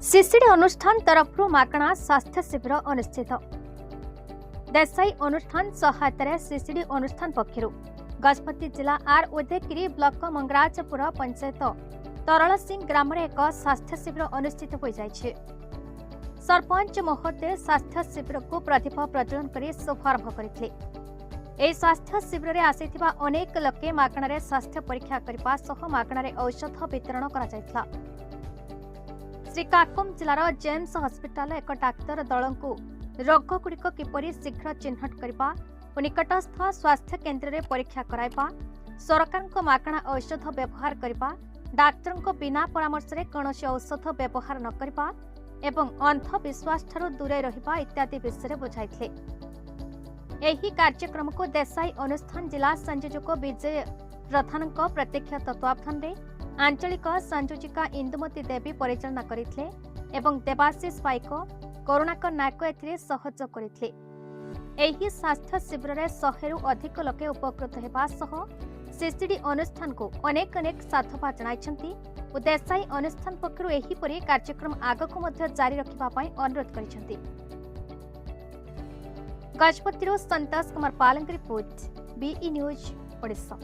CCD अनुष्ठान तरफ मागणा स्वास्थ्य शिविर अनुष्ठित। देसाई अनुष्ठान सहायतार सीसीडी अनुष्ठान पक्षर गजपति जिला आर उदयगिरी ब्लॉक मंगराजपुर पंचायत तरल सिंह ग्राम में एक स्वास्थ्य शिविर अनुष्ठित हो जाइछे। सरपंच महोदय स्वास्थ्य शिविर को प्रदीप प्रज्वलन कर शुभारंभ करथिले। एही स्वास्थ्य शिविर में आसीथिबा अनेक लोके मागणारे स्वास्थ्य परीक्षा करबा सह मागणारे औषध वितरण करा जायथिला। श्रीकाकुम जिलार जेम्स हस्पिटाल एक डाक्तर दल को रोगगुड़िक किपरि शीघ्र चिन्हट करबा और निकटस्थ स्वास्थ्य केन्द्र में परीक्षा कराइबा, सरकार मागणा औषध व्यवहार करबा, डाक्तर को बिना परामर्श रे कौनसी औषध व्यवहार न करबा एवं अंधविश्वास ठारू दूरे रहिबा इत्यादि विषय बुझाइथिले। एही कार्यक्रम को देसाई अनुष्ठान जिला संयोजक विजय प्रधान प्रत्यक्ष तत्वावधान में आंचलिक संयोजिका इंदुमती देवी परिचालना करथिले एवं देवाशीष पाइक करुणाकर नायक एथिरे सहयोग करथिले। एही स्वास्थ्य शिविर में 100 रु अधिक लोके उपकृत हेबा सह सीसीडी अनुष्ठान को अनेक साधुवाद जणाइछन्ति और देसाई अनुष्ठान पक्षरु एहीपरि कार्यक्रम आगकु मध्य जारी रखिबा पई अनुरोध करिसन्ति। गजपतिरो संतोष कुमार पालंग रिपोर्ट बीई न्यूज ओडिशा।